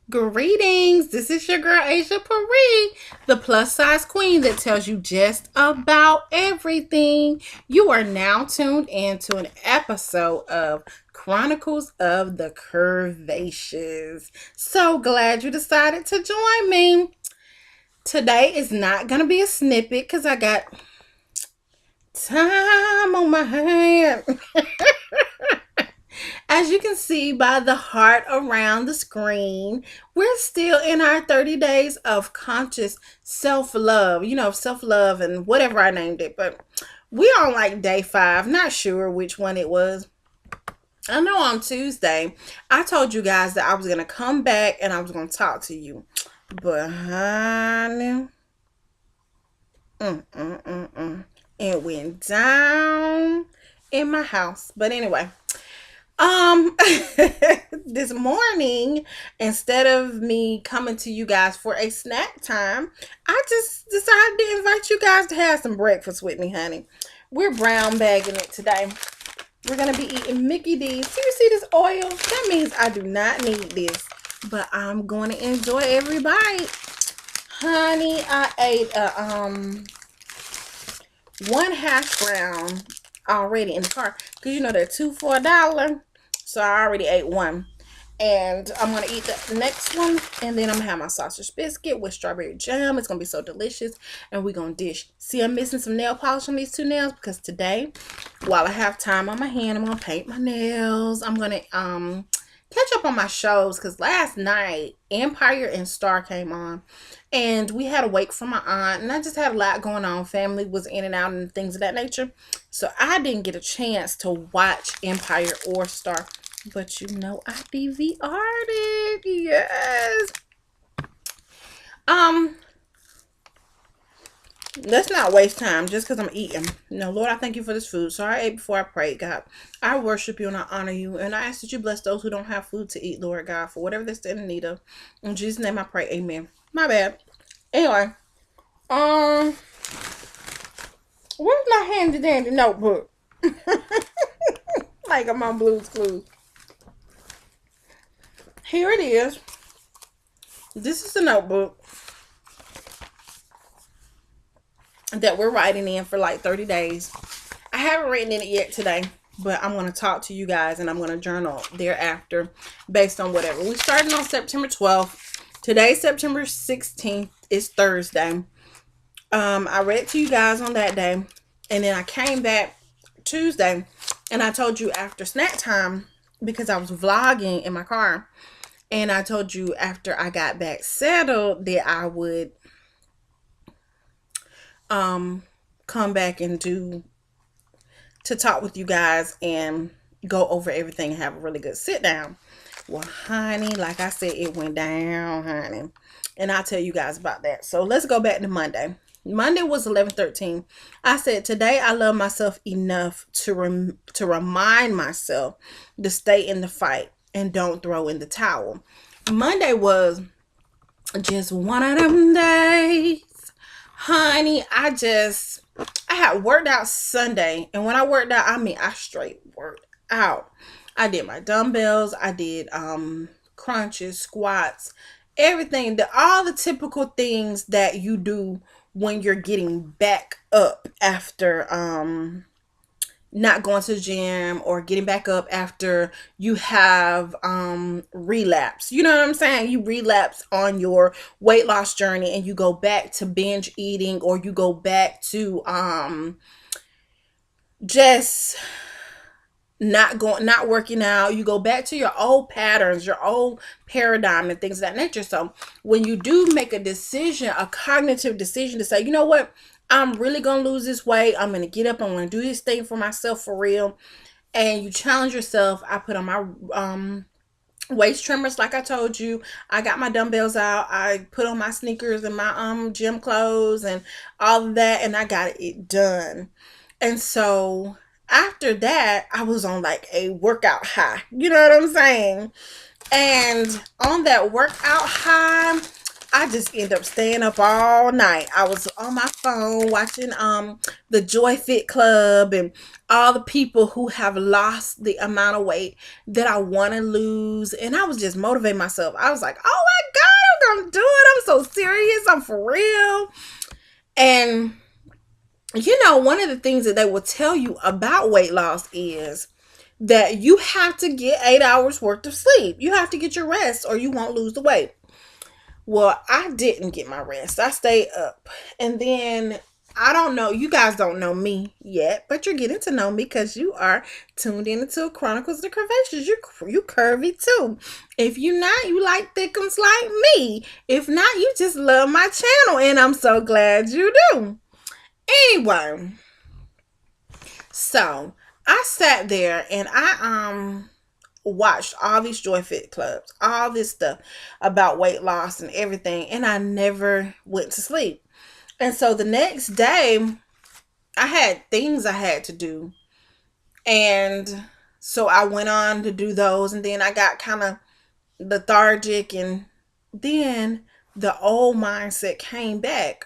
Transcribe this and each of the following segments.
Greetings. This is your girl Asia Paris, the plus size queen that tells you just about everything. You are now tuned into an episode of Chronicles of the Curvaceous. So glad you decided to join me. Today is not going to be a snippet because I got time on my hand. As you can see by the heart around the screen, we're still in our 30 days of conscious self love, self love and whatever I named it. But we on like day 5, not sure which one it was. I know on Tuesday, I told you guys that I was going to come back and I was going to talk to you. But honey, it went down in my house. But anyway, um, this morning, instead of me coming to you guys for a snack time, I just decided to invite you guys to have some breakfast with me, honey. We're brown bagging it today. We're gonna be eating Mickey D's. Do you see this oil? That means I do not need this, but I'm going to enjoy every bite. Honey, I ate a one hash brown already in the car because you know they're 2 for $1. So I already ate one. And I'm going to eat the next one. And then I'm going to have my sausage biscuit with strawberry jam. It's going to be so delicious. And we're going to dish. See, I'm missing some nail polish on these 2 nails. Because today, while I have time on my hand, I'm going to paint my nails. I'm going to catch up on my shows. Because last night, Empire and Star came on. And we had a wake from my aunt. And I just had a lot going on. Family was in and out and things of that nature. So I didn't get a chance to watch Empire or Star. But you know I DVR'd it. Yes. Let's not waste time just because I'm eating. No, Lord, I thank you for this food. So I ate before I prayed, God. I worship you and I honor you. And I ask that you bless those who don't have food to eat, Lord God, for whatever they're in need of. In Jesus' name I pray. Amen. My bad. Anyway. Where's my handy dandy notebook? Like I'm on Blue's Clues. Here it is. This is the notebook that we're writing in for like 30 days. I haven't written in it yet today, but I'm going to talk to you guys and I'm going to journal thereafter based on whatever. We started on September 12th. Today's September 16th. Is Thursday. I read to you guys on that day, and then I came back Tuesday and I told you after snack time because I was vlogging in my car. And I told you after I got back settled that I would come back and to talk with you guys and go over everything and have a really good sit down. Well, honey, like I said, it went down, honey. And I'll tell you guys about that. So let's go back to Monday. Monday was 11/13. I said, today I love myself enough to remind myself to stay in the fight and don't throw in the towel. Monday was just one of them days. Honey, I had worked out Sunday. And when I worked out, I mean, I straight worked out. I did my dumbbells. I did crunches, squats, everything. All the typical things that you do when you're getting back up after not going to the gym or getting back up after you have relapse. You know what I'm saying? You relapse on your weight loss journey and you go back to binge eating, or you go back to just not working out. You go back to your old patterns, your old paradigm and things of that nature. So when you do make a decision, a cognitive decision to say, you know what, I'm really going to lose this weight. I'm going to get up. I'm going to do this thing for myself for real. And you challenge yourself. I put on my waist trimmers like I told you. I got my dumbbells out. I put on my sneakers and my gym clothes and all of that. And I got it done. And so after that, I was on like a workout high. You know what I'm saying? And on that workout high, I just end up staying up all night. I was on my phone watching the Joy Fit Club and all the people who have lost the amount of weight that I want to lose. And I was just motivating myself. I was like, oh I'm doing. I'm so serious. I'm for real. And one of the things that they will tell you about weight loss is that you have to get 8 hours worth of sleep. You have to get your rest or you won't lose the weight. Well, I didn't get my rest. I stayed up. And then I don't know. You guys don't know me yet, but you're getting to know me because you are tuned into Chronicles of the Curvaceous. You curvy too. If you not, you like thickums like me. If not, you just love my channel, and I'm so glad you do. Anyway, so I sat there and I watched all these Joy Fit clubs, all this stuff about weight loss and everything, and I never went to sleep. And so the next day, I had things I had to do. And so I went on to do those, and then I got kind of lethargic, and then the old mindset came back.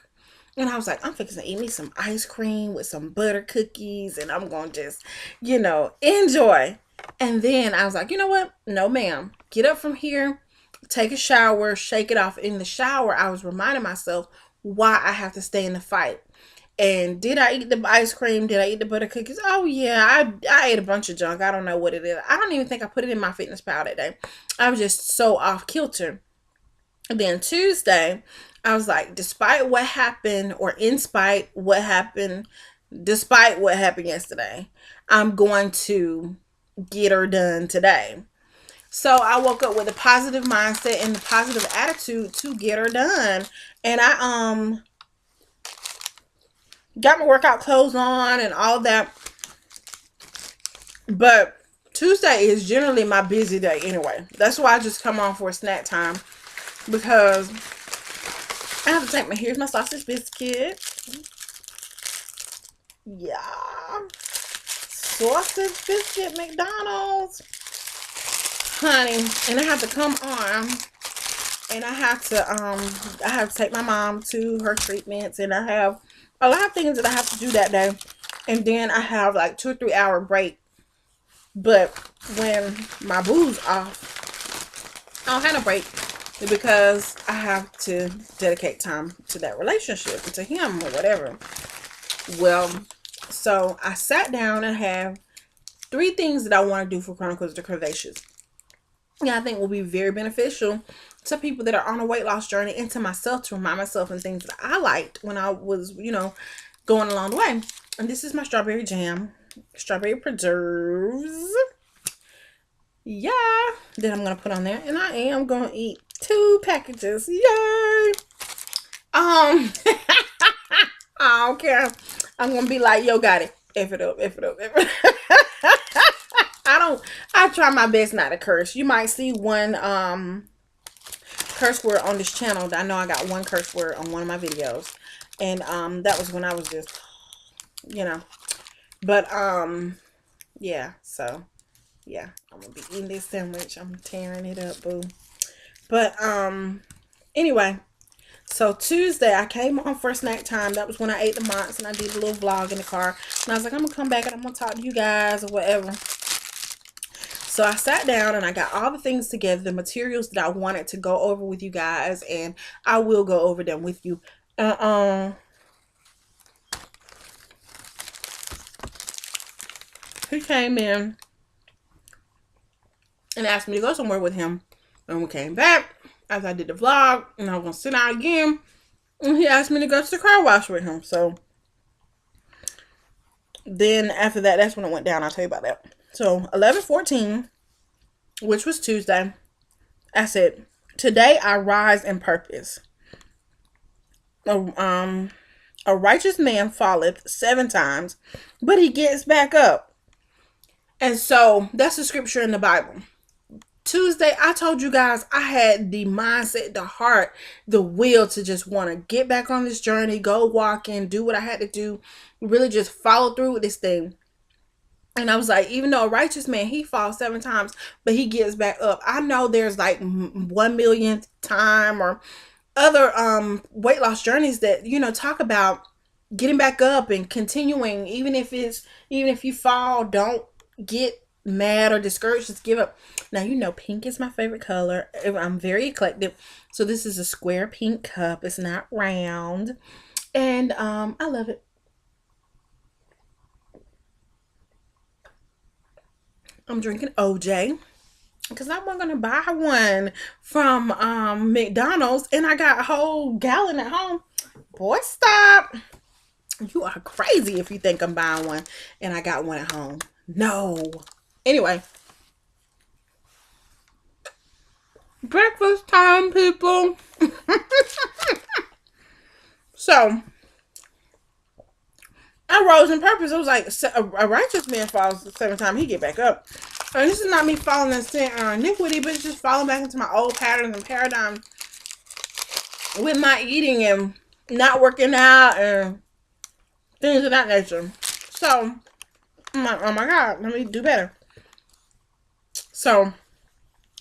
And I was like, I'm fixing to eat me some ice cream with some butter cookies, and I'm going to just, enjoy. And then I was like, you know what? No, ma'am. Get up from here, take a shower, shake it off. In the shower, I was reminding myself why I have to stay in the fight. And did I eat the ice cream? Did I eat the butter cookies? Oh, yeah, I ate a bunch of junk. I don't know what it is. I don't even think I put it in my fitness pal that day. I was just so off kilter. And then Tuesday, I was like, despite what happened, or in spite what happened, despite what happened yesterday, I'm going to get her done today. So I woke up with a positive mindset and a positive attitude to get her done. And I got my workout clothes on and all that. But Tuesday is generally my busy day anyway. That's why I just come on for a snack time, because I have to take here's my sausage biscuit. Yeah. Sausage biscuit, McDonald's. Honey. And I have to come on. And I have to take my mom to her treatments. And I have a lot of things that I have to do that day. And then I have like 2 or 3 hour break. But when my boo's off, I don't have a break, because I have to dedicate time to that relationship, to him or whatever. Well, so I sat down and have 3 things that I want to do for Chronicles of the Curvaceous. Yeah, I think will be very beneficial to people that are on a weight loss journey, and to myself, to remind myself and things that I liked when I was, going along the way. And this is my strawberry jam, strawberry preserves. Yeah, that I'm going to put on there. And I am going to eat 2 packages. Yay! I don't care. I'm going to be like, yo, got it. F it up, F it up, F it up. I try my best not to curse. You might see one curse word on this channel. I know I got one curse word on one of my videos. And that was when I was just, But, yeah. So, yeah. I'm going to be eating this sandwich. I'm tearing it up, boo. But, anyway. So, Tuesday, I came on for snack time. That was when I ate the Monts, and I did a little vlog in the car. And I was like, I'm going to come back and I'm going to talk to you guys or whatever. So I sat down and I got all the things together, the materials that I wanted to go over with you guys, and I will go over them with you. He came in and asked me to go somewhere with him. And we came back after I did the vlog, and I was going to sit down again. And he asked me to go to the car wash with him. So then after that, that's when it went down. I'll tell you about that. So 11:14, which was Tuesday, I said, today I rise in purpose. A righteous man falleth 7 times, but he gets back up. And so that's the scripture in the Bible. Tuesday, I told you guys I had the mindset, the heart, the will to just want to get back on this journey, go walking, do what I had to do, really just follow through with this thing. And I was like, even though a righteous man, he falls 7 times, but he gets back up. I know there's like 1 millionth time or other weight loss journeys that, talk about getting back up and continuing. Even if you fall, don't get mad or discouraged, just give up. Now, you know, pink is my favorite color. I'm very eclectic. So this is a square pink cup. It's not round. And I love it. I'm drinking OJ because I wasn't gonna buy one from McDonald's, and I got a whole gallon at home. Boy, stop! You are crazy if you think I'm buying one, and I got one at home. No. Anyway, breakfast time, people. So I rose in purpose. It was like a righteous man falls the seventh time he get back up. And this is not me falling in sin or iniquity, but it's just falling back into my old patterns and paradigms with my eating and not working out and things of that nature. So I'm like, oh my God, let me do better. So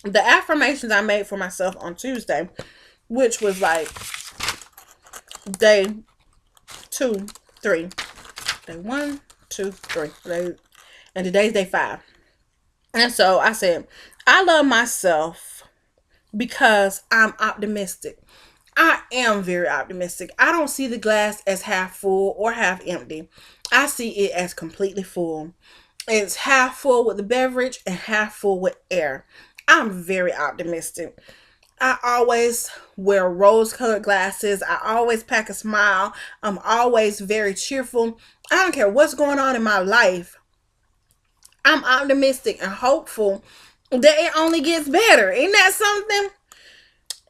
the affirmations I made for myself on Tuesday, which was like day 2, 3. Day 1, 2, 3. And today's day 5. And so I said, I love myself because I'm optimistic. I am very optimistic. I don't see the glass as half full or half empty. I see it as completely full. It's half full with the beverage and half full with air. I'm very optimistic. I always wear rose colored glasses. I always pack a smile. I'm always very cheerful. I don't care what's going on in my life. I'm optimistic and hopeful that it only gets better. Ain't that something?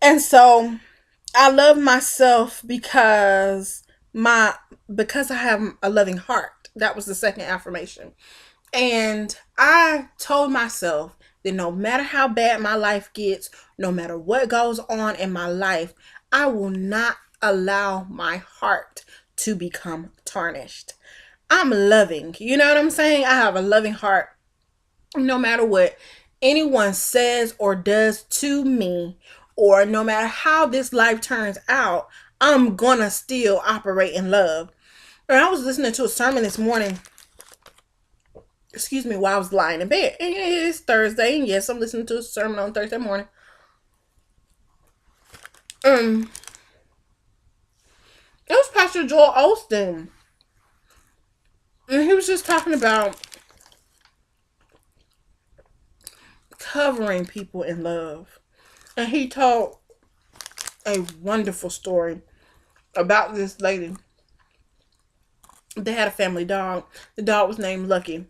And so I love myself because I have a loving heart. That was the second affirmation. And I told myself that no matter how bad my life gets, no matter what goes on in my life, I will not allow my heart to become tarnished. I'm loving. You know what I'm saying? I have a loving heart. No matter what anyone says or does to me, or no matter how this life turns out, I'm gonna still operate in love. And I was listening to a sermon this morning, while I was lying in bed. And it's Thursday, and yes, I'm listening to a sermon on Thursday morning. It was Pastor Joel Osteen. And he was just talking about covering people in love. And he told a wonderful story about this lady. They had a family dog. The dog was named Lucky.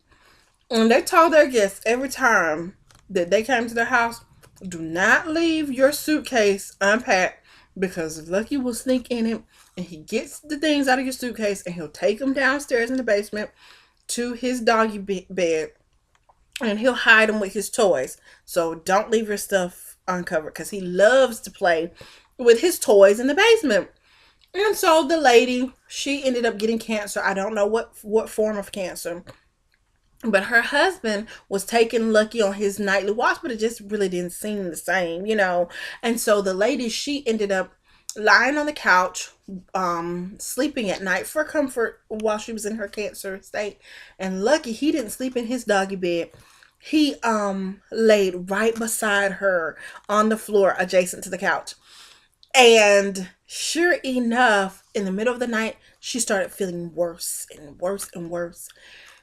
And they told their guests every time that they came to their house, do not leave your suitcase unpacked, because Lucky will sneak in it and he gets the things out of your suitcase and he'll take them downstairs in the basement to his doggy bed and he'll hide them with his toys. So don't leave your stuff uncovered, because he loves to play with his toys in the basement. And so the lady, she ended up getting cancer. I don't know what form of cancer. But her husband was taking Lucky on his nightly walks, but it just really didn't seem the same, you know. And so the lady, she ended up lying on the couch, sleeping at night for comfort while she was in her cancer state. And Lucky, he didn't sleep in his doggy bed. He laid right beside her on the floor adjacent to the couch. And sure enough, in the middle of the night, she started feeling worse and worse and worse.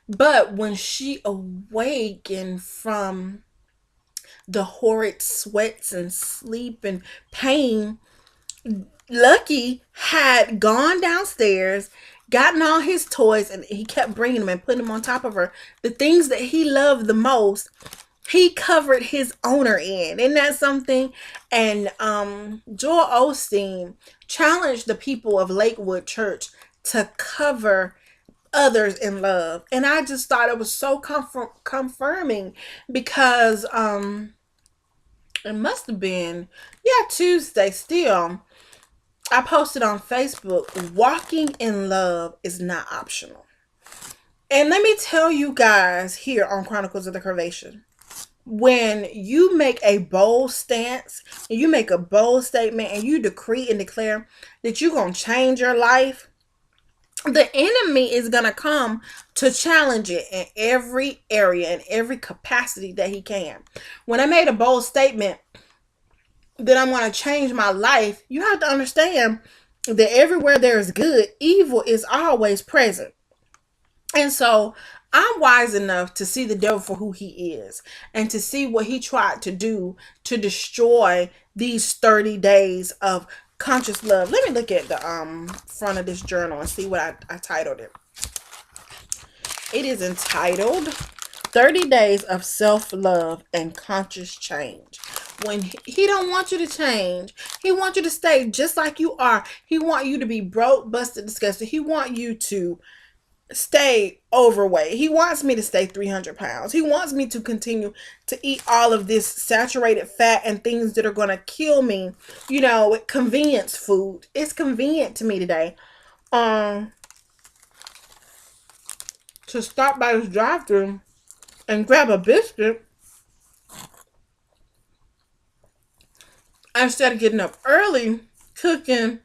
But when she awakened from the horrid sweats and sleep and pain, Lucky had gone downstairs, gotten all his toys, and he kept bringing them and putting them on top of her. The things that he loved the most, he covered his owner in. Isn't that something? And Joel Osteen challenged the people of Lakewood Church to cover others in love. And I just thought it was so confirming, because it must have been Tuesday still. I posted on Facebook, walking in love is not optional. And let me tell you guys here on Chronicles of the Curvaceous, when you make a bold stance and you make a bold statement and you decree and declare that you're going to change your life, the enemy is going to come to challenge it in every area, in every capacity that he can. When I made a bold statement that I'm going to change my life, you have to understand that everywhere there is good, evil is always present. And so I'm wise enough to see the devil for who he is and to see what he tried to do to destroy these 30 days of conscious love. Let me look at the front of this journal and see what I titled it. It is entitled 30 Days of Self-Love and Conscious Change. When he don't want you to change, he wants you to stay just like you are. He want you to be broke, busted, disgusted. He want you to stay overweight. He wants me to stay 300 pounds. He wants me to continue to eat all of this saturated fat and things that are going to kill me. You know, convenience food. It's convenient to me today. To stop by this drive-thru and grab a biscuit instead of getting up early, cooking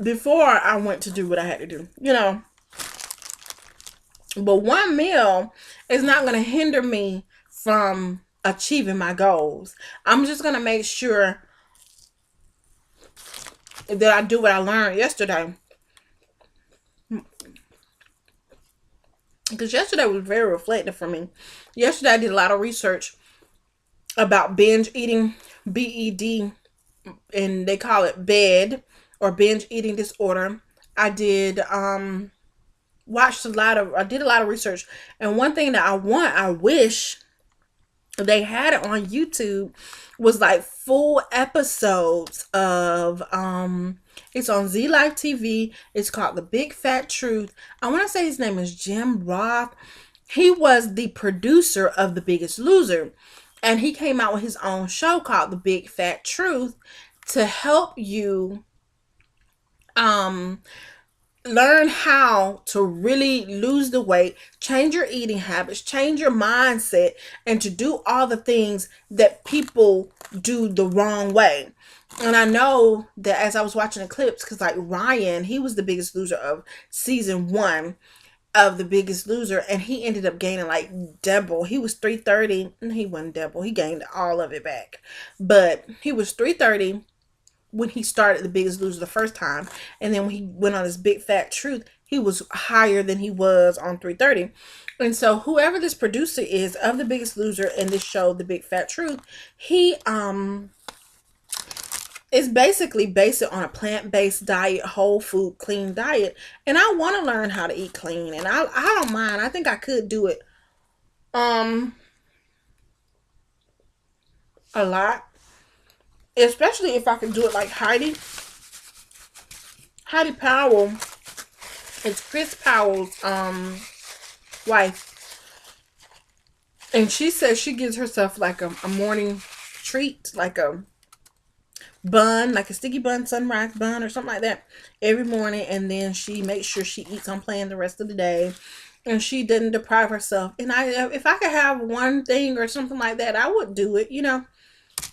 before I went to do what I had to do. You know. But one meal is not going to hinder me from achieving my goals. I'm just going to make sure that I do what I learned yesterday. Because yesterday was very reflective for me. Yesterday I did a lot of research about binge eating, BED, and they call it BED, or binge eating disorder. I did I did a lot of research, and one thing that I wish they had it on YouTube was like full episodes of it's on Z Life TV. It's called The Big Fat Truth. I want to say his name is Jim Roth. He was the producer of The Biggest Loser, and he came out with his own show called The Big Fat Truth to help you learn how to really lose the weight, change your eating habits, change your mindset, and to do all the things that people do the wrong way. And I know that as I was watching the clips, because like Ryan, he was the Biggest Loser of season 1 of The Biggest Loser, and he ended up gaining like double. He was 330, and he wasn't double. He gained all of it back. But he was 330 when he started The Biggest Loser the first time, and then when he went on this Big Fat Truth, he was higher than he was on 330. And so whoever this producer is of The Biggest Loser in this show, The Big Fat Truth, he is basically based on a plant-based diet, whole food, clean diet. And I want to learn how to eat clean, and I don't mind. I think I could do it a lot, especially if I can do it like Heidi Powell. It's Chris Powell's wife, and she says she gives herself like a morning treat, like a bun, like a sticky bun, sunrise bun or something like that every morning, and then she makes sure she eats on plan the rest of the day, and she didn't deprive herself. And if I could have one thing or something like that, I would do it, you know,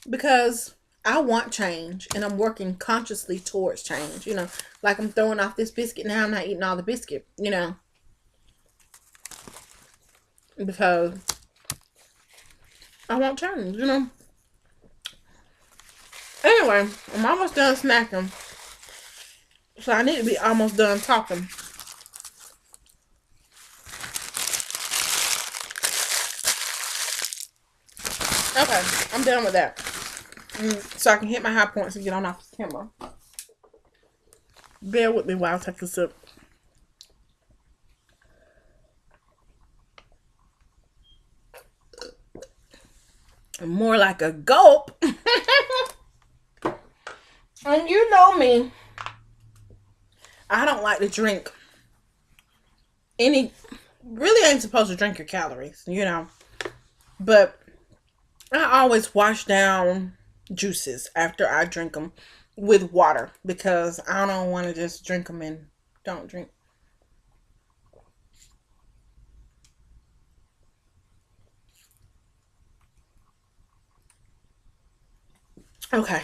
because I want change, and I'm working consciously towards change. You know, like I'm throwing off this biscuit now. I'm not eating all the biscuit, you know, because I want change, you know. Anyway, I'm almost done snacking, so I need to be almost done talking. Okay, I'm done with that. So I can hit my high points and get on off the camera. Bear with me while I take a sip. More like a gulp. And you know me, I don't like to drink really ain't supposed to drink your calories, you know. But I always wash down juices after I drink them with water, because I don't want to just drink them and don't drink. Okay.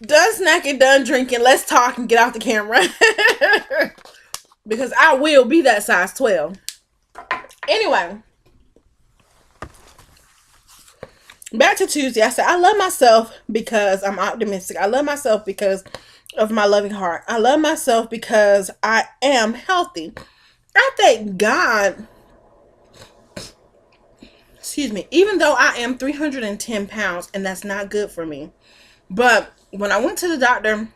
Done snacking, done drinking. Let's talk and get off the camera. Because I will be that size 12. Anyway, back to Tuesday. I said, I love myself because I'm optimistic. I love myself because of my loving heart. I love myself because I am healthy. I thank God, excuse me, even though I am 310 pounds and that's not good for me. But when I went to the doctor,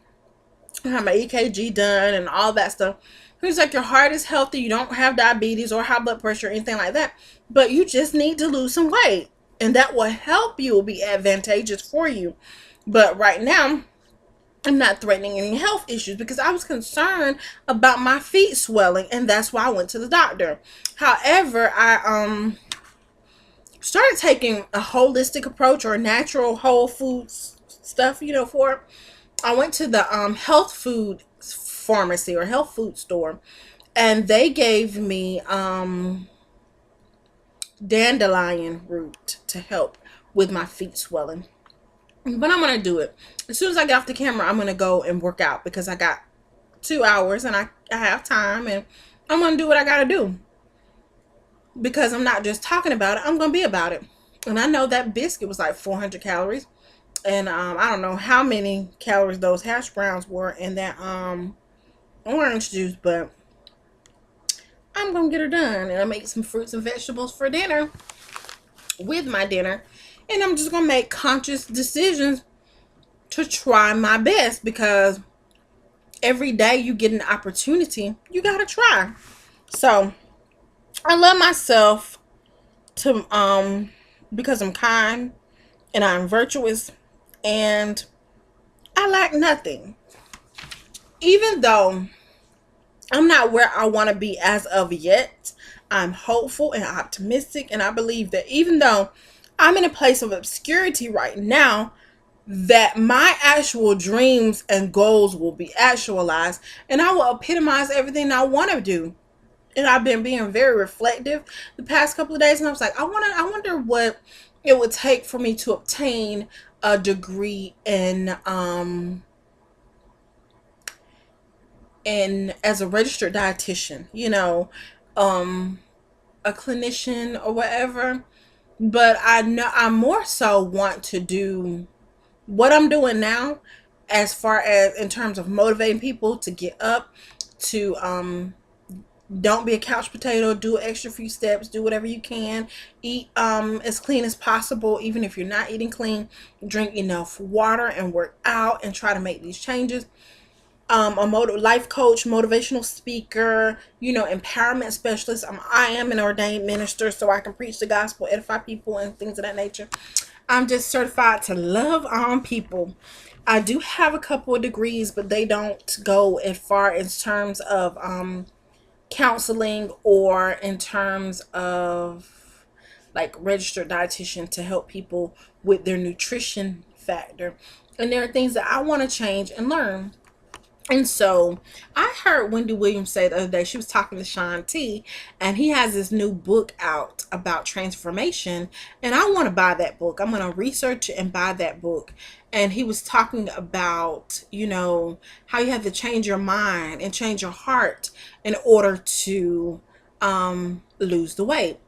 I had my EKG done and all that stuff. He was like, your heart is healthy. You don't have diabetes or high blood pressure or anything like that. But you just need to lose some weight. And that will help you, will be advantageous for you. But right now, I'm not threatening any health issues because I was concerned about my feet swelling. And that's why I went to the doctor. However, I started taking a holistic approach or natural whole foods stuff, for it. I went to the health food pharmacy or health food store, and they gave me dandelion root to help with my feet swelling. But I'm gonna do it as soon as I get off the camera. I'm gonna go and work out because I got 2 hours and I have time, and I'm gonna do what I gotta do because I'm not just talking about it. I'm gonna be about it. And I know that biscuit was like 400 calories, and I don't know how many calories those hash browns were in that orange juice, but I'm gonna get her done, and I make some fruits and vegetables for dinner with my dinner, and I'm just gonna make conscious decisions to try my best because every day you get an opportunity, you gotta try. So I love myself to because I'm kind and I'm virtuous and I lack nothing. Even though I'm not where I want to be as of yet, I'm hopeful and optimistic, and I believe that even though I'm in a place of obscurity right now, that my actual dreams and goals will be actualized, and I will epitomize everything I want to do. And I've been being very reflective the past couple of days, and I was like, I wonder what it would take for me to obtain a degree in as a registered dietitian, um a clinician or whatever. But I know I more so want to do what I'm doing now, as far as in terms of motivating people to get up, to don't be a couch potato, do an extra few steps, do whatever you can, eat as clean as possible. Even if you're not eating clean, drink enough water and work out and try to make these changes. A life coach, motivational speaker, empowerment specialist. I am an ordained minister, so I can preach the gospel, edify people, and things of that nature. I'm just certified to love on people. I do have a couple of degrees, but they don't go as far in terms of counseling or in terms of like registered dietitian to help people with their nutrition factor. And there are things that I want to change and learn. And so I heard Wendy Williams say the other day, she was talking to Sean T, and he has this new book out about transformation. And I want to buy that book. I'm going to research and buy that book. And he was talking about, how you have to change your mind and change your heart in order to lose the weight.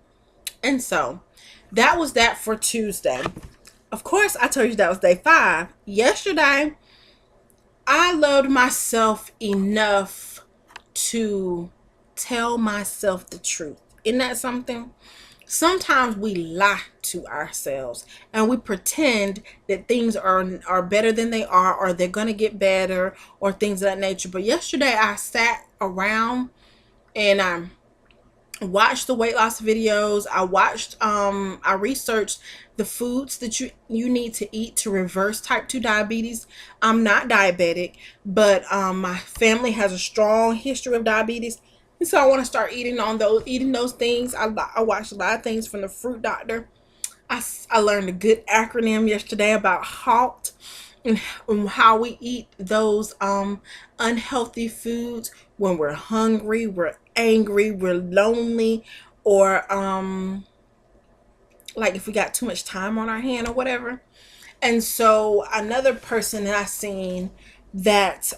And so that was that for Tuesday. Of course, I told you that was day 5. Yesterday, I loved myself enough to tell myself the truth. Isn't that something? Sometimes we lie to ourselves and we pretend that things are better than they are, or they're going to get better, or things of that nature. But yesterday I sat around and I watched the weight loss videos. I researched the foods that you need to eat to reverse type 2 diabetes. I'm not diabetic, but my family has a strong history of diabetes, and so I want to start eating those things. I watched a lot of things from the fruit doctor. I learned a good acronym yesterday about HALT, and how we eat those unhealthy foods when we're hungry, we're angry, we're lonely, or like if we got too much time on our hand or whatever. And so another person that I seen that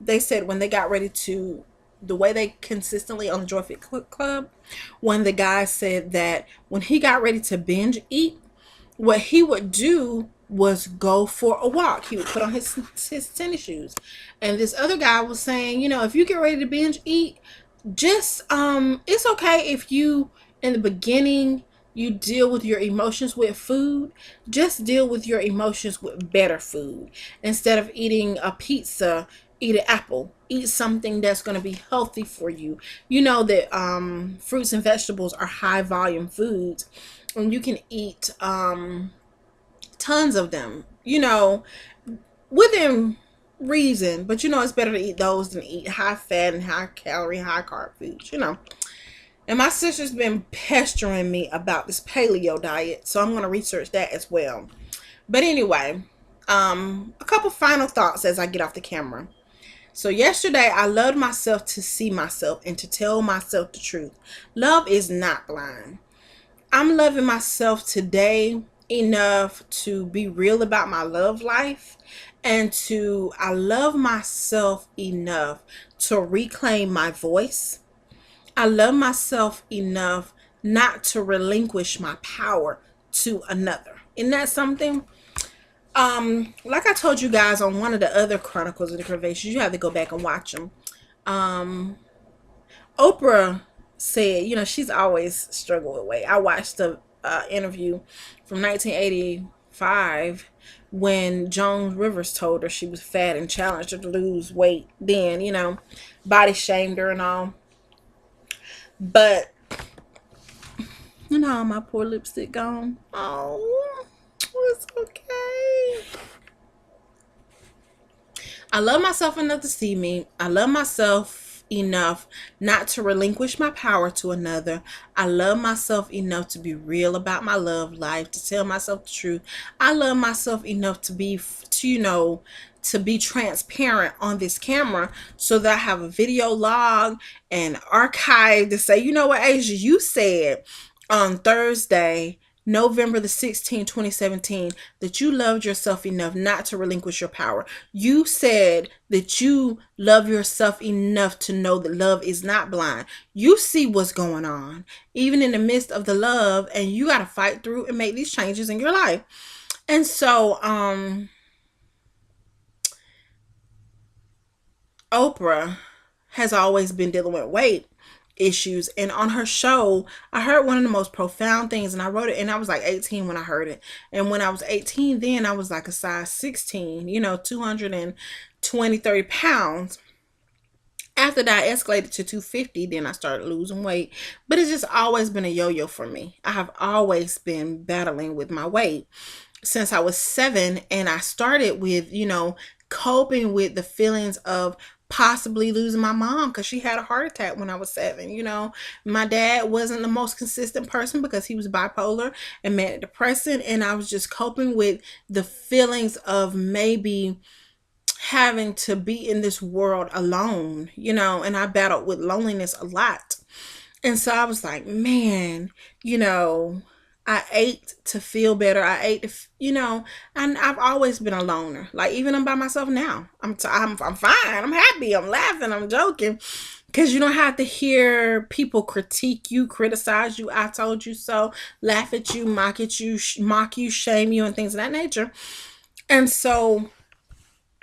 they said when they got ready to, the way they consistently on the Joy Fit Club, one of the guys said that when he got ready to binge eat, what he would do was go for a walk. He would put on his tennis shoes. And this other guy was saying, you know, if you get ready to binge eat, just it's okay if you in the beginning you deal with your emotions with food. Just deal with your emotions with better food. Instead of eating a pizza, eat an apple. Eat something that's going to be healthy for you. You know that fruits and vegetables are high volume foods, and you can eat tons of them, you know, within reason. But you know, it's better to eat those than eat high fat and high calorie, high carb foods, you know. And my sister's been pestering me about this paleo diet, so I'm going to research that as well. But anyway, a couple final thoughts as I get off the camera. So yesterday I loved myself to see myself and to tell myself the truth. Love is not blind. I'm loving myself today enough to be real about my love life, and to I love myself enough to reclaim my voice. I love myself enough not to relinquish my power to another. Isn't that something? Like I told you guys on one of the other Chronicles of the Curvaceous, you have to go back and watch them. Um, Oprah said, you know, she's always struggled with weight. I watched the interview from 1985 when Joan Rivers told her she was fat and challenged her to lose weight. Then, you know, body shamed her and all. But you know, my poor lipstick gone. Oh, it's okay. I love myself enough to see me. I love myself enough not to relinquish my power to another. I love myself enough to be real about my love life, to tell myself the truth. I love myself enough to be, to, you know, to be transparent on this camera so that I have a video log and archive to say, you know what, Asia, you said on Thursday, November the 16th, 2017, that you loved yourself enough not to relinquish your power. You said that you love yourself enough to know that love is not blind. You see what's going on, even in the midst of the love, and you got to fight through and make these changes in your life. And so, Oprah has always been dealing with weight issues, and on her show I heard one of the most profound things, and I wrote it, and I was like 18 when I heard it. And when I was 18 then, I was like a size 16, you know, 220, 30 pounds. After that I escalated to 250, then I started losing weight. But it's just always been a yo-yo for me. I have always been battling with my weight since I was 7, and I started with, you know, coping with the feelings of possibly losing my mom because she had a heart attack when I was 7. You know, my dad wasn't the most consistent person because he was bipolar and manic depressant, and I was just coping with the feelings of maybe having to be in this world alone, you know, and I battled with loneliness a lot. And so I was like, man, you know, I ate to feel better. I ate to, you know, and I've always been a loner. Like even I'm by myself now. I'm fine. I'm happy. I'm laughing. I'm joking. Because you don't have to hear people critique you, criticize you. I told you so. Laugh at you, mock you, shame you, and things of that nature. And so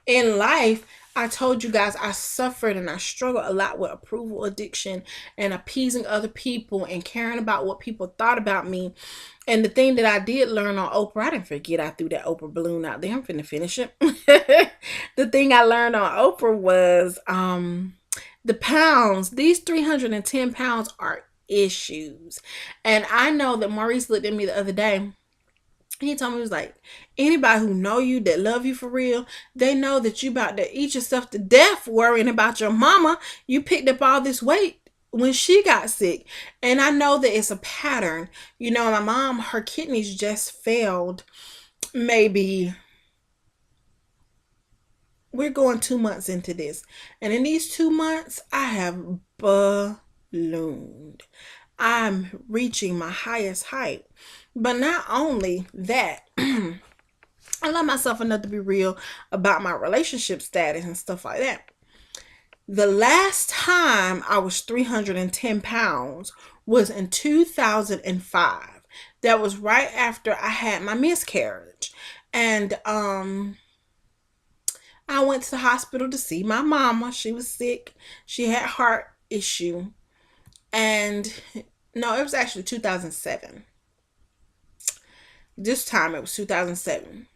in life, I told you guys I suffered and I struggled a lot with approval addiction and appeasing other people and caring about what people thought about me. And the thing that I did learn on Oprah, I didn't forget I threw that Oprah balloon out there. I'm finna finish it. The thing I learned on Oprah was the pounds. These 310 pounds are issues. And I know that Maurice looked at me the other day. He told me, he was like, anybody who know you, that love you for real, they know that you about to eat yourself to death worrying about your mama. You picked up all this weight when she got sick. And I know that it's a pattern. You know, my mom, her kidneys just failed. Maybe we're going 2 months into this. And in these 2 months, I have ballooned. I'm reaching my highest height. But not only that, I love myself enough to be real about my relationship status and stuff like that. The last time I was 310 pounds was in 2005. That was right after I had my miscarriage. And I went to the hospital to see my mama. She was sick. She had heart issue. And no, it was actually 2007. This time it was 2007.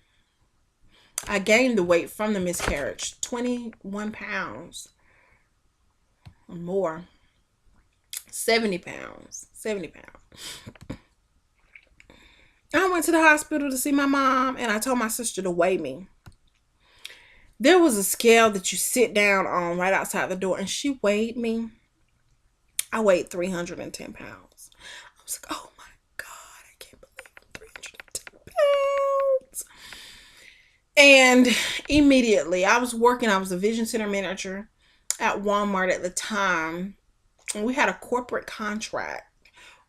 I gained the weight from the miscarriage, 21 pounds or more. 70 pounds. 70 pounds. I went to the hospital to see my mom, and I told my sister to weigh me. There was a scale that you sit down on right outside the door, and she weighed me. I weighed 310 pounds. I was like, oh my God, I can't believe I'm 310 pounds. And immediately, I was working, I was a vision center manager at Walmart at the time. And we had a corporate contract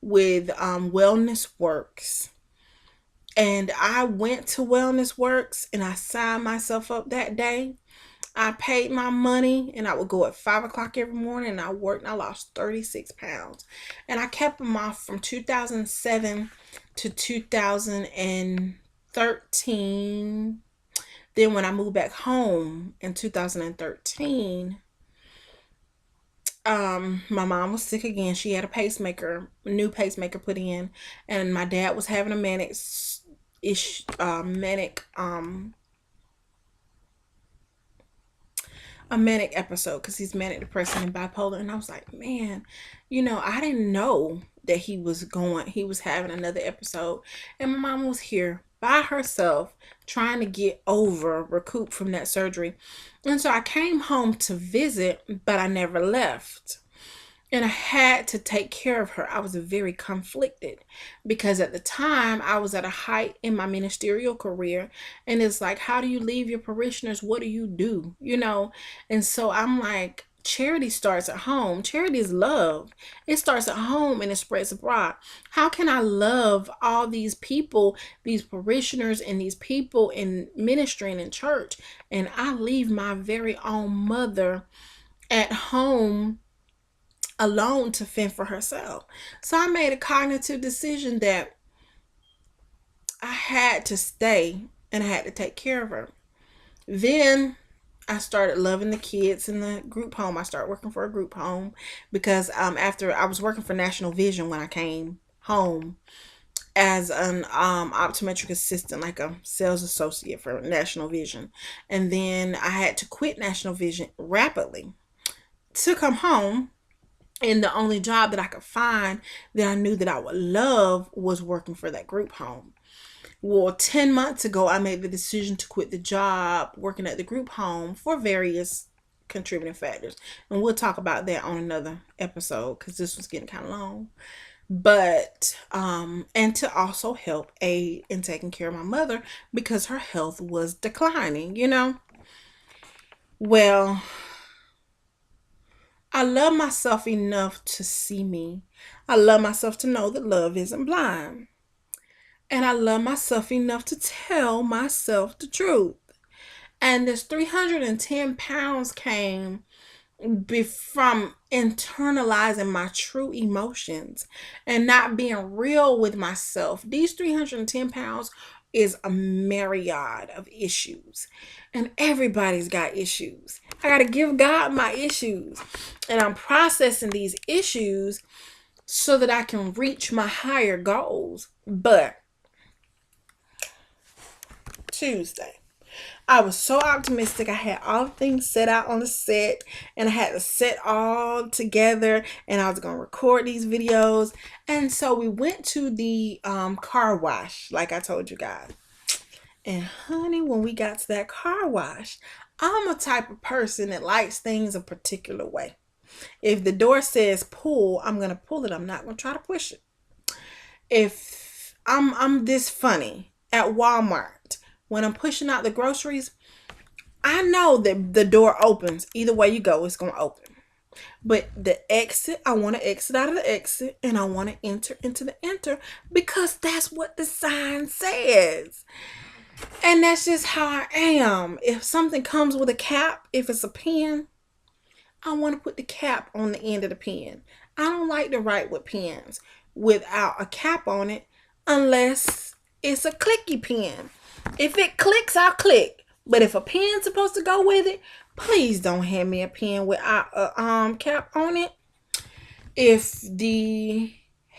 with Wellness Works. And I went to Wellness Works and I signed myself up that day. I paid my money and I would go at 5 o'clock every morning and I worked and I lost 36 pounds. And I kept them off from 2007 to 2013. Then when I moved back home in 2013, my mom was sick again. She had a new pacemaker put in, and my dad was having a manic a manic episode because he's manic depressive and bipolar. And I was like, man, I didn't know that he was having another episode. And my mom was here by herself trying to recoup from that surgery. And so I came home to visit, but I never left. And I had to take care of her. I was very conflicted because at the time I was at a height in my ministerial career. And it's like, how do you leave your parishioners? What do you do? And so I'm like, charity starts at home. Charity is love. It starts at home and it spreads abroad. How can I love all these people, these parishioners, and these people in ministry and in church, and I leave my very own mother at home alone to fend for herself? So I made a cognitive decision that I had to stay and I had to take care of her. Then I started loving the kids in the group home. I started working for a group home because after I was working for National Vision when I came home as an optometric assistant, like a sales associate for National Vision. And then I had to quit National Vision rapidly to come home. And the only job that I could find that I knew that I would love was working for that group home. Well, 10 months ago, I made the decision to quit the job working at the group home for various contributing factors. And we'll talk about that on another episode because this was getting kind of long. But, and to also help aid in taking care of my mother because her health was declining, Well, I love myself enough to see me. I love myself to know that love isn't blind. And I love myself enough to tell myself the truth. And this 310 pounds came from internalizing my true emotions and not being real with myself. These 310 pounds is a myriad of issues. And everybody's got issues. I got to give God my issues. And I'm processing these issues so that I can reach my higher goals. But Tuesday, I was so optimistic. I had all the things set out on the set and I had to set all together and I was going to record these videos. And so we went to the car wash, like I told you guys. And honey, when we got to that car wash, I'm a type of person that likes things a particular way. If the door says pull, I'm going to pull it. I'm not going to try to push it. If I'm this funny at Walmart, when I'm pushing out the groceries, I know that the door opens. Either way you go, it's going to open. But the exit, I want to exit out of the exit and I want to enter into the enter because that's what the sign says. And that's just how I am. If something comes with a cap, if it's a pen, I want to put the cap on the end of the pen. I don't like to write with pens without a cap on it unless it's a clicky pen. If it clicks, I'll click. But if a pen's supposed to go with it, please don't hand me a pen without a cap on it. If the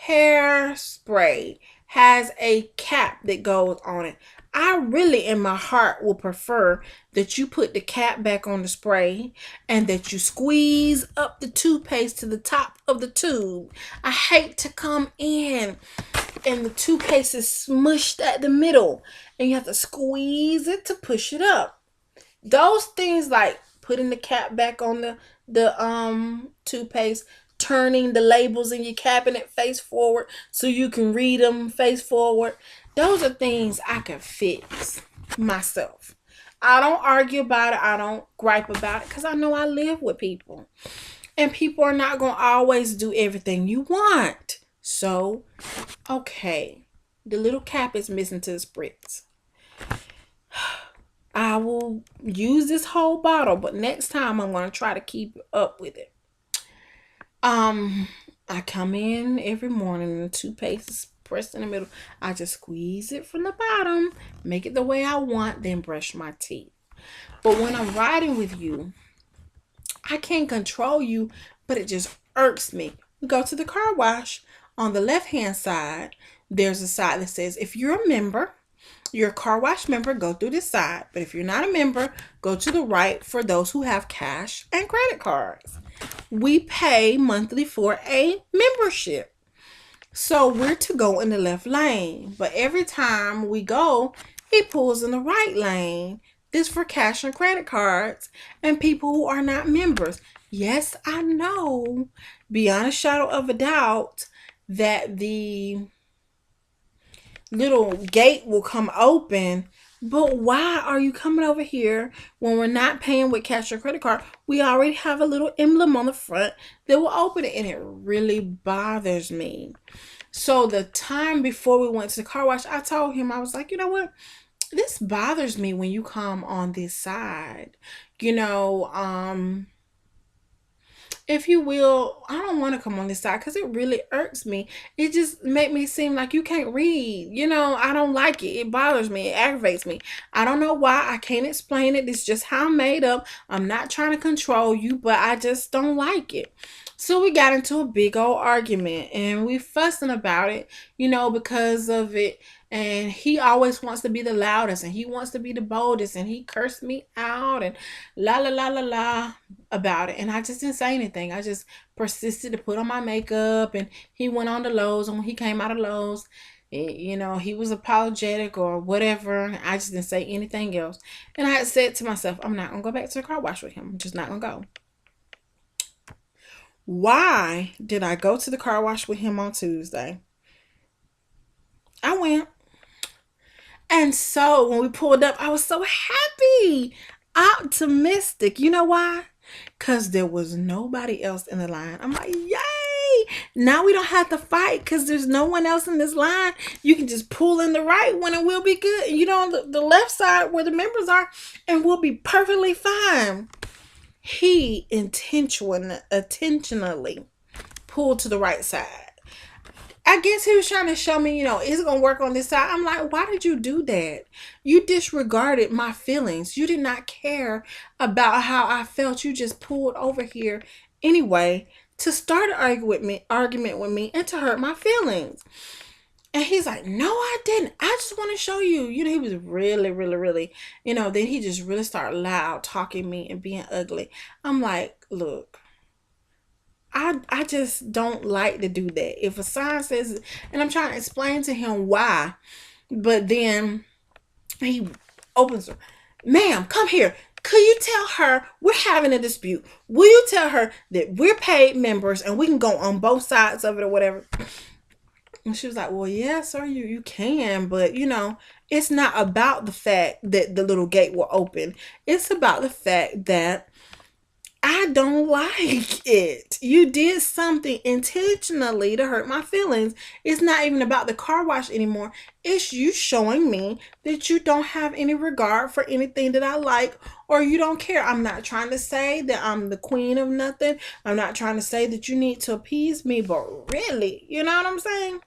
hairspray has a cap that goes on it, I really in my heart will prefer that you put the cap back on the spray and that you squeeze up the toothpaste to the top of the tube. I hate to come in and the toothpaste is smushed at the middle and you have to squeeze it to push it up. Those things like putting the cap back on the toothpaste, turning the labels in your cabinet face forward so you can read them face forward. Those are things I can fix myself. I don't argue about it. I don't gripe about it because I know I live with people. And people are not going to always do everything you want. So, okay, the little cap is missing to the spritz. I will use this whole bottle, but next time I'm going to try to keep up with it. I come in every morning and the toothpaste is pressed in the middle. I just squeeze it from the bottom, make it the way I want, then brush my teeth. But when I'm riding with you, I can't control you, but it just irks me. We go to the car wash. On the left-hand side, there's a side that says, if you're a member, you're a car wash member, go through this side. But if you're not a member, go to the right for those who have cash and credit cards. We pay monthly for a membership. So we're to go in the left lane. But every time we go, he pulls in the right lane. This for cash and credit cards and people who are not members. Yes, I know, beyond a shadow of a doubt, that the little gate will come open, but why are you coming over here when we're not paying with cash or credit card? We already have a little emblem on the front that will open it, and it really bothers me. So the time before we went to the car wash, I told him, I was like, you know what, this bothers me when you come on this side, you know, if you will. I don't want to come on this side because it really irks me. It just make me seem like you can't read. You know, I don't like it. It bothers me. It aggravates me. I don't know why. I can't explain it. It's just how I'm made up. I'm not trying to control you, but I just don't like it. So we got into a big old argument and we fussing about it, you know, because of it. And he always wants to be the loudest and he wants to be the boldest and he cursed me out and la la la la la about it. And I just didn't say anything. I just persisted to put on my makeup and he went on to Lowe's. And when he came out of Lowe's, you know, he was apologetic or whatever. I just didn't say anything else. And I had said to myself, I'm not going to go back to the car wash with him. I'm just not going to go. Why did I go to the car wash with him on Tuesday? I went. And so when we pulled up, I was so happy, optimistic. You know why? Because there was nobody else in the line. I'm like, yay! Now we don't have to fight because there's no one else in this line. You can just pull in the right one and we'll be good. You know, on the left side where the members are, and we'll be perfectly fine. He intentionally pulled to the right side. I guess he was trying to show me, you know, it's going to work on this side. I'm like, why did you do that? You disregarded my feelings. You did not care about how I felt. You just pulled over here anyway to start an argument with me and to hurt my feelings. And he's like, no, I didn't. I just want to show you. You know, he was really, you know, then he just really started loud talking me and being ugly. I'm like, look, I just don't like to do that. If a sign says, and I'm trying to explain to him why, but then he opens her. Ma'am, come here. Could you tell her we're having a dispute? Will you tell her that we're paid members and we can go on both sides of it or whatever? And she was like, well, yeah, sir, you can, but you know, it's not about the fact that the little gate will open. It's about the fact that I don't like it. You did something intentionally to hurt my feelings. It's not even about the car wash anymore. It's you showing me that you don't have any regard for anything that I like, or you don't care. I'm not trying to say that I'm the queen of nothing. I'm not trying to say that you need to appease me, but really, you know what I'm saying?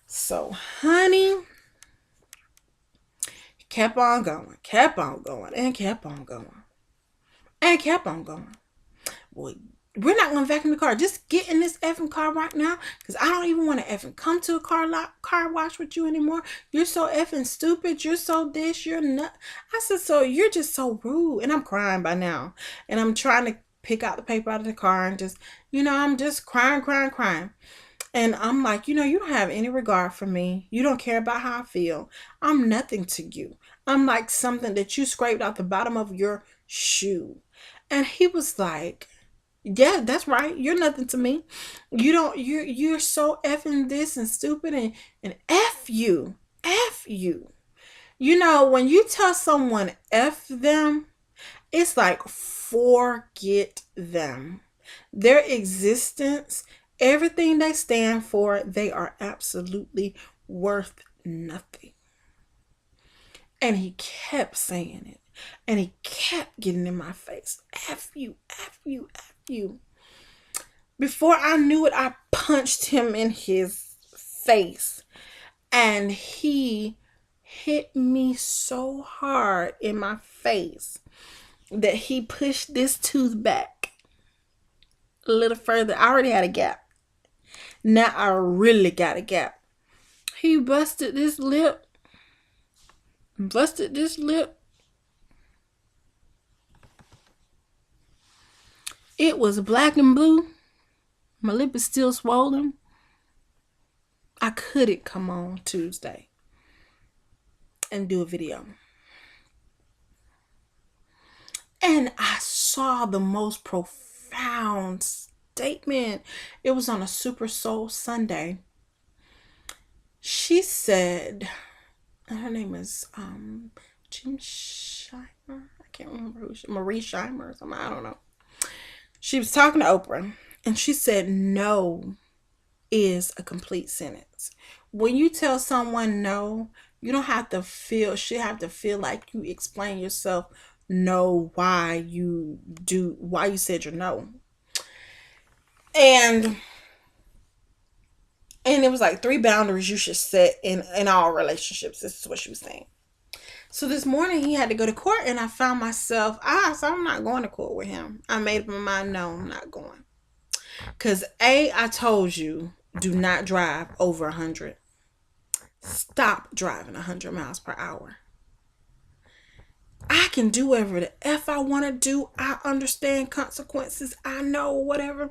So, honey, kept on going, kept on going, and kept on going, and kept on going. Well, we're not gonna vacuum the car. Just get in this effing car right now, because I don't even want to effing come to a car wash with you anymore. You're so effing stupid. You're so this. You're not. I said, so you're just so rude, and I'm crying by now, and I'm trying to pick out the paper out of the car and just, I'm just crying, crying, crying. And I'm like, you don't have any regard for me. You don't care about how I feel. I'm nothing to you. I'm like something that you scraped out the bottom of your shoe. And he was like, yeah, that's right. You're nothing to me. You're so effing this and stupid and F you. F you. When you tell someone F them, it's like forget them. Their existence, everything they stand for, they are absolutely worth nothing. And he kept saying it. And he kept getting in my face. F you, F you, F you. Before I knew it, I punched him in his face. And he hit me so hard in my face that he pushed this tooth back a little further. I already had a gap. Now I really got a gap. He busted this lip. It was black and blue. My lip is still swollen. I couldn't come on Tuesday and do a video. And I saw the most profound statement. It was on a Super Soul Sunday. She said, her name is Jim Shimer. I can't remember Marie Shimer or something. I don't know. She was talking to Oprah, and she said, no is a complete sentence. When you tell someone no, you don't have to feel, she have to feel like you explain yourself, know why you said your no. And it was like 3 boundaries you should set in all relationships. This is what she was saying. So this morning he had to go to court, and I found myself, so I'm not going to court with him. I made up my mind, no, I'm not going. Because I told you, do not drive over 100. Stop driving 100 miles per hour. I can do whatever the F I want to do. I understand consequences. I know whatever.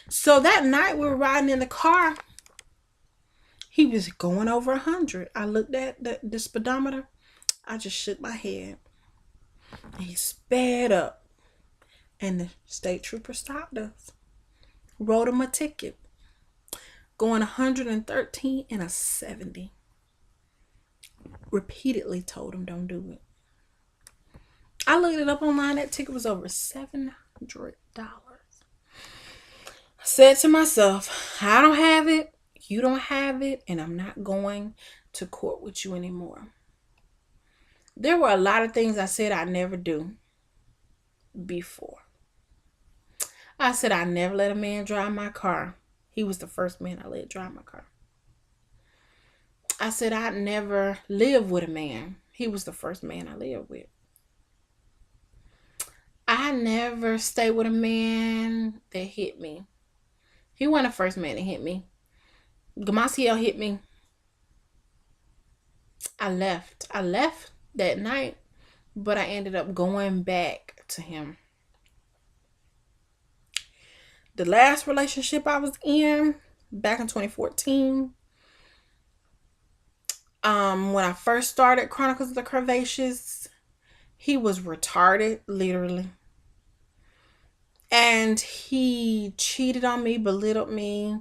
So that night we were riding in the car. He was going over 100. I looked at the speedometer. I just shook my head. He sped up. And the state trooper stopped us. Wrote him a ticket. Going 113 and a 70. Repeatedly told him don't do it. I looked it up online. That ticket was over $700. I said to myself, I don't have it. You don't have it. And I'm not going to court with you anymore. There were a lot of things I said I'd never do before. I said I never let a man drive my car. He was the first man I let drive my car. I said I'd never live with a man. He was the first man I lived with. I never stayed with a man that hit me. He wasn't the first man that hit me. Gamasiel hit me. I left that night, but I ended up going back to him. The last relationship I was in, back in 2014, when I first started Chronicles of the Curvaceous, he was retarded, literally. And he cheated on me, belittled me,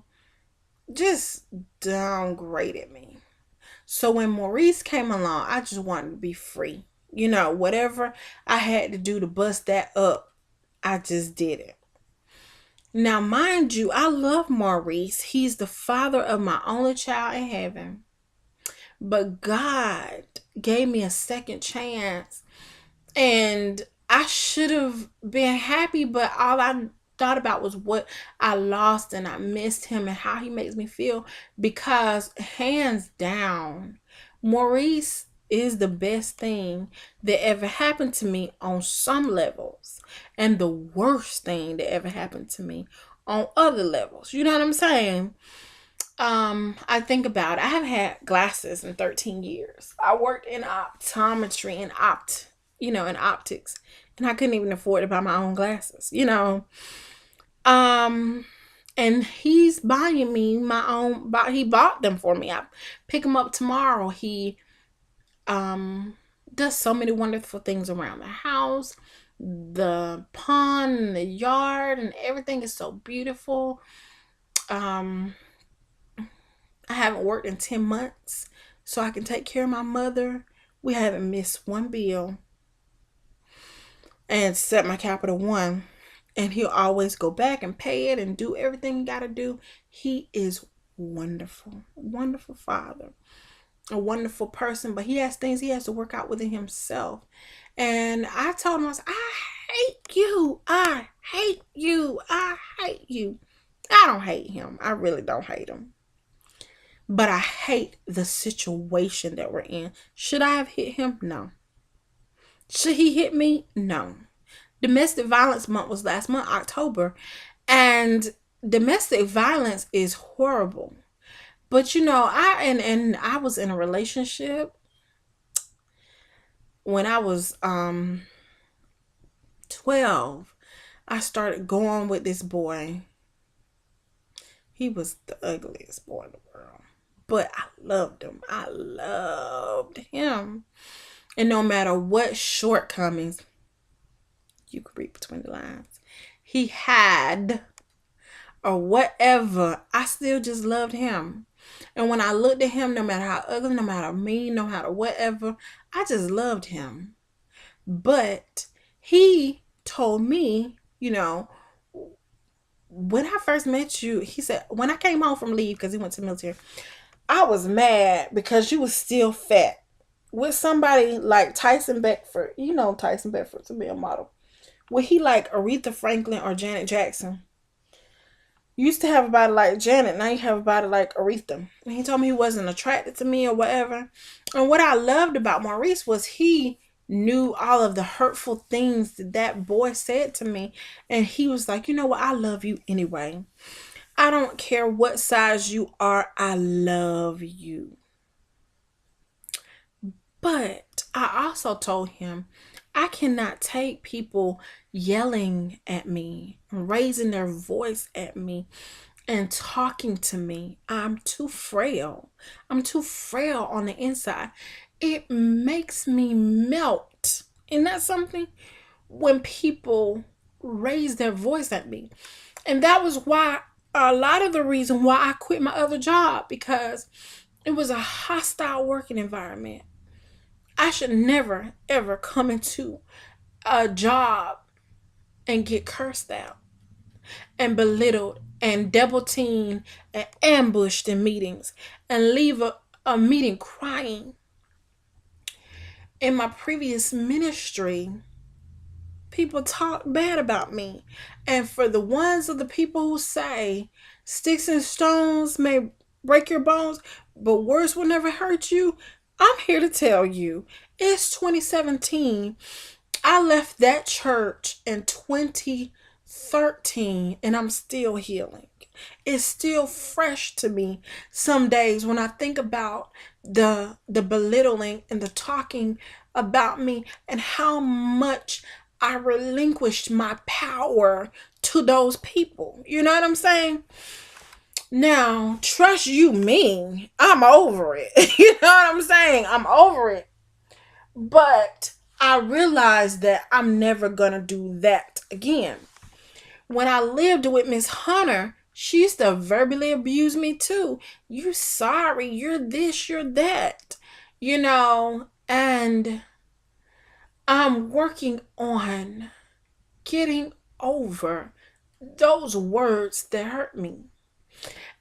just downgraded me. So when Maurice came along, I just wanted to be free. Whatever I had to do to bust that up, I just did it. Now, mind you, I love Maurice. He's the father of my only child in heaven. But God gave me a second chance. And I should have been happy, but all I thought about was what I lost, and I missed him and how he makes me feel. Because hands down, Maurice is the best thing that ever happened to me on some levels, and the worst thing that ever happened to me on other levels. You know what I'm saying? I think about it. I have had glasses in 13 years. I worked in optometry and in optics, and I couldn't even afford to buy my own glasses. Um, and he's buying me my own. He bought them for me. I pick them up tomorrow. He does so many wonderful things around the house, the pond, and the yard, and everything is so beautiful. Um, I haven't worked in 10 months, so I can take care of my mother. We haven't missed one bill, and set my Capital One. And he'll always go back and pay it and do everything he got to do. He is wonderful, wonderful father, a wonderful person, but he has things he has to work out within himself. And I told him, I said, I hate you. I hate you. I hate you. I don't hate him. I really don't hate him. But I hate the situation that we're in. Should I have hit him? No. Should he hit me? No. Domestic violence month was last month, October. And domestic violence is horrible. But I was in a relationship when I was 12. I started going with this boy. He was the ugliest boy in the world. But I loved him. I loved him. And no matter what shortcomings, you could read between the lines, he had, or whatever, I still just loved him. And when I looked at him, no matter how ugly, no matter mean, no matter whatever, I just loved him. But he told me, when I first met you, he said, when I came home from leave, because he went to the military, I was mad because you was still fat. With somebody like Tyson Beckford, Tyson Beckford to be a model. Would he like Aretha Franklin or Janet Jackson? You used to have a body like Janet, now you have a body like Aretha. And he told me he wasn't attracted to me or whatever. And what I loved about Maurice was he knew all of the hurtful things that boy said to me. And he was like, you know what? I love you anyway. I don't care what size you are. I love you. But I also told him I cannot take people yelling at me, raising their voice at me, and talking to me. I'm too frail. I'm too frail on the inside. It makes me melt. Isn't that something? When people raise their voice at me. And that was why, a lot of the reason why I quit my other job, because it was a hostile working environment. I should never, ever come into a job and get cursed out and belittled and double teamed and ambushed in meetings and leave a meeting crying. In my previous ministry, people talk bad about me. And for the ones of the people who say sticks and stones may break your bones, but words will never hurt you, I'm here to tell you, it's 2017. I left that church in 2013 and I'm still healing. It's still fresh to me some days when I think about the belittling and the talking about me and how much I relinquished my power to those people. You know what I'm saying? Now, trust you me, I'm over it. You know what I'm saying? I'm over it. But I realized that I'm never going to do that again. When I lived with Miss Hunter, she used to verbally abuse me too. You sorry, you're this, you're that. And I'm working on getting over those words that hurt me.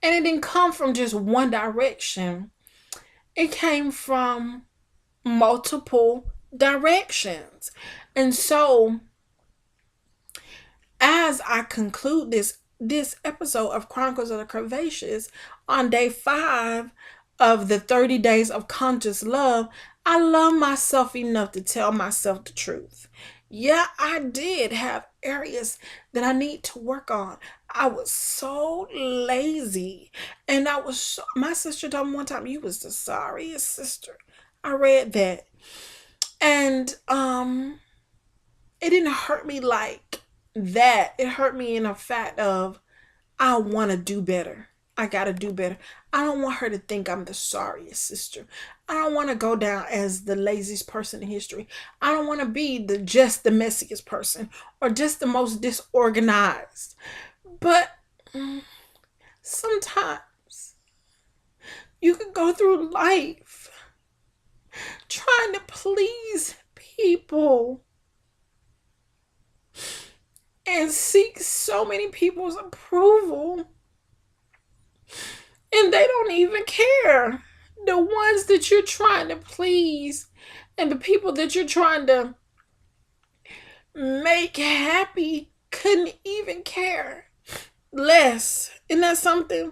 And it didn't come from just one direction, it came from multiple directions. And so, as I conclude this episode of Chronicles of the Curvaceous on day 5 of the 30 days of conscious love, I love myself enough to tell myself the truth. Yeah, I did have areas that I need to work on. I was so lazy. And my sister told me one time, you was the sorriest sister. I read that. And it didn't hurt me like that. It hurt me in a fact of, I want to do better. I got to do better. I don't want her to think I'm the sorriest sister. I don't want to go down as the laziest person in history. I don't want to be just the messiest person or just the most disorganized. But sometimes you can go through life trying to please people and seek so many people's approval, and they don't even care. The ones that you're trying to please and the people that you're trying to make happy couldn't even care less. Isn't that something?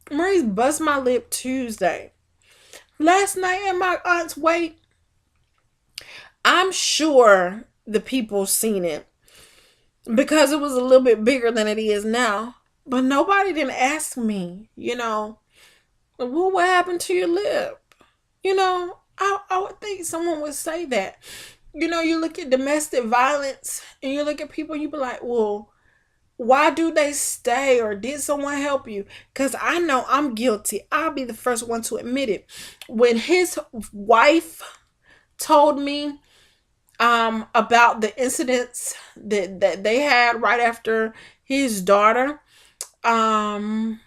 Maurice bust my lip Tuesday. Last night at my aunt's wake, I'm sure the people seen it because it was a little bit bigger than it is now. But nobody didn't ask me, well, what happened to your lip? I would think someone would say that. You look at domestic violence and you look at people and you be like, well, why do they stay, or did someone help you? Because I know I'm guilty. I'll be the first one to admit it. When his wife told me about the incidents that they had right after his daughter, and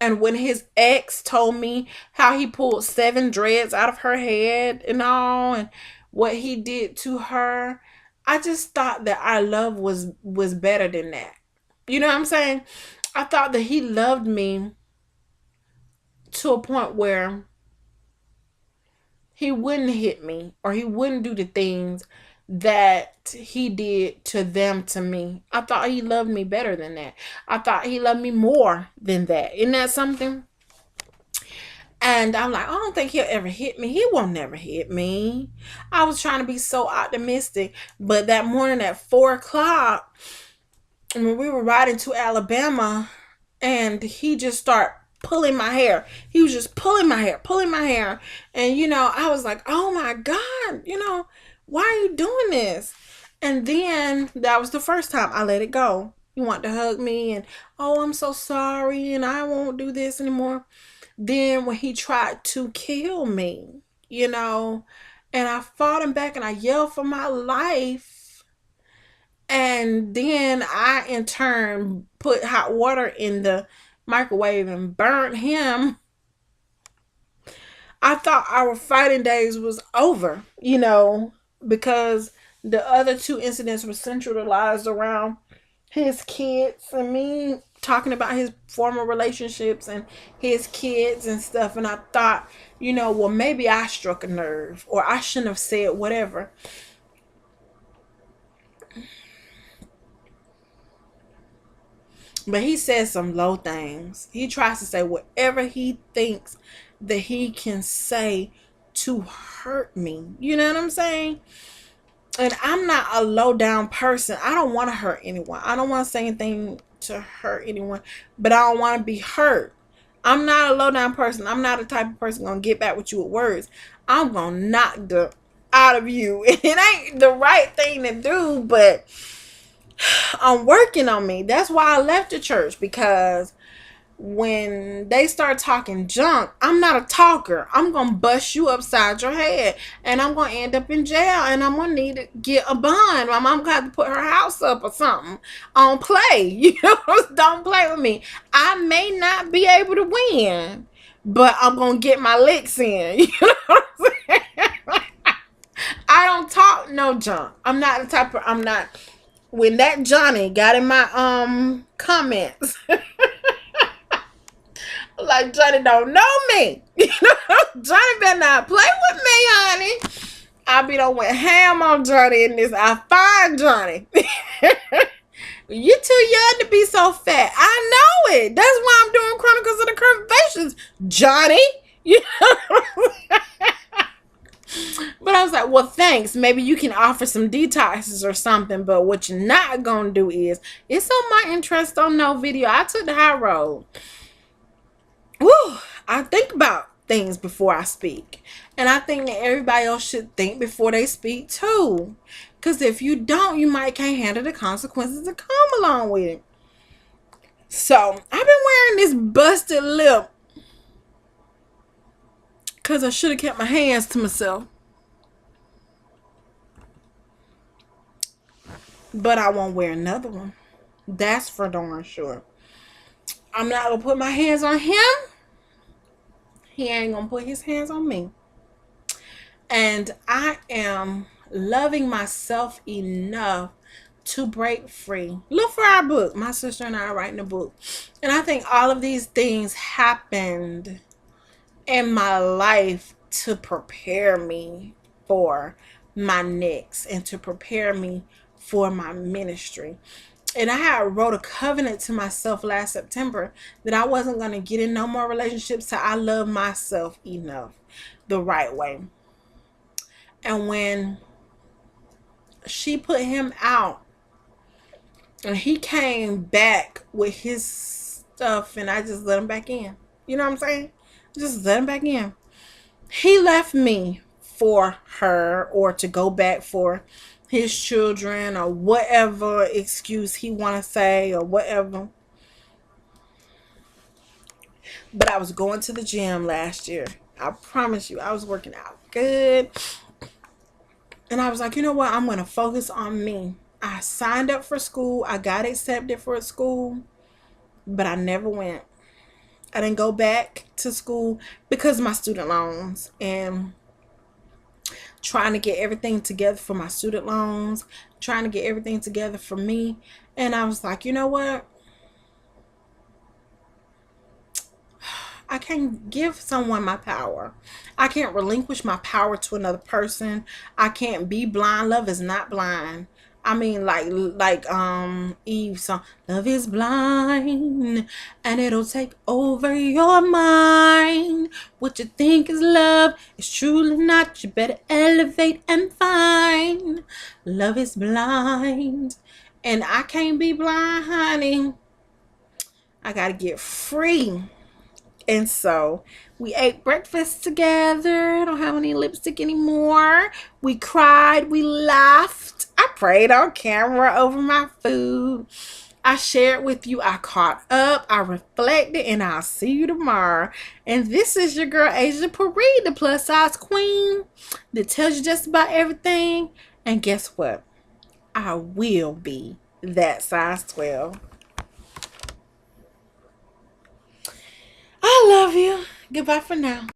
when his ex told me how he pulled 7 dreads out of her head and all, and what he did to her, I just thought that our love was better than that. You know what I'm saying? I thought that he loved me to a point where he wouldn't hit me or he wouldn't do the things that he did to them to me. I thought he loved me better than that. I thought he loved me more than that. Isn't that something? And I'm like, I don't think he'll ever hit me. He won't never hit me. I was trying to be so optimistic. But that morning at 4 o'clock, when we were riding to Alabama, and he just started pulling my hair. He was just pulling my hair. And, I was like, oh my God, why are you doing this? And then that was the first time I let it go. He wanted to hug me and, oh, I'm so sorry, and I won't do this anymore. Then when he tried to kill me, and I fought him back and I yelled for my life. And then I, in turn, put hot water in the microwave and burnt him. I thought our fighting days was over, because the other 2 incidents were centralized around his kids and me talking about his former relationships and his kids and stuff. And I thought, well, maybe I struck a nerve, or I shouldn't have said whatever. But he says some low things. He tries to say whatever he thinks that he can say to hurt me. You know what I'm saying? And I'm not a low down person. I don't want to hurt anyone. I don't want to say anything to hurt anyone. But I don't want to be hurt. I'm not a low down person. I'm not the type of person going to get back with you with words. I'm going to knock the out of you. It ain't the right thing to do, but I'm working on me. That's why I left the church, because when they start talking junk, I'm not a talker. I'm going to bust you upside your head, and I'm going to end up in jail, and I'm going to need to get a bond. My mom got to put her house up or something. On play. Don't play with me. I may not be able to win, but I'm going to get my licks in. You know what I'm saying? I don't talk no junk. I'm not the type of, I'm not, when that Johnny got in my comments, like Johnny don't know me. Johnny better not play with me, honey. I be done went ham on Johnny in this. I find Johnny. You too young to be so fat. I know it. That's why I'm doing Chronicles of the Curvaceous, Johnny. You know? But I was like, well, thanks. Maybe you can offer some detoxes or something. But what you're not going to do is, it's on my interest on no video. I took the high road. Woo! I think about things before I speak. And I think that everybody else should think before they speak too. Because if you don't, you might can't handle the consequences that come along with it. So, I've been wearing this busted lip because I should have kept my hands to myself. But I won't wear another one. That's for darn sure. I'm not going to put my hands on him. He ain't going to put his hands on me. And I am loving myself enough to break free. Look for our book. My sister and I are writing a book. And I think all of these things happened in my life to prepare me for my next and to prepare me for my ministry. And I had wrote a covenant to myself last September that I wasn't going to get in no more relationships till I love myself enough the right way. And when she put him out and he came back with his stuff and I just let him back in. You know what I'm saying? Just let him back in. He left me for her or to go back for his children or whatever excuse he want to say or whatever. But I was going to the gym last year. I promise you, I was working out good. And I was like, you know what? I'm going to focus on me. I signed up for school. I got accepted for school. But I never went. I didn't go back to school because of my student loans. And trying to get everything together for my student loans. Trying to get everything together for me. And I was like, you know what? I can't give someone my power. I can't relinquish my power to another person. I can't be blind. Love is not blind. I mean, like Eve's song, love is blind and it'll take over your mind. What you think is love is truly not. You better elevate and find. Love is blind and I can't be blind, honey. I gotta get free. And so we ate breakfast together. I don't have any lipstick anymore. We cried. We laughed. I prayed on camera over my food. I shared with you. I caught up. I reflected. And I'll see you tomorrow. And this is your girl, Asia Paris, the plus size queen that tells you just about everything. And guess what? I will be that size 12. I love you. Goodbye for now.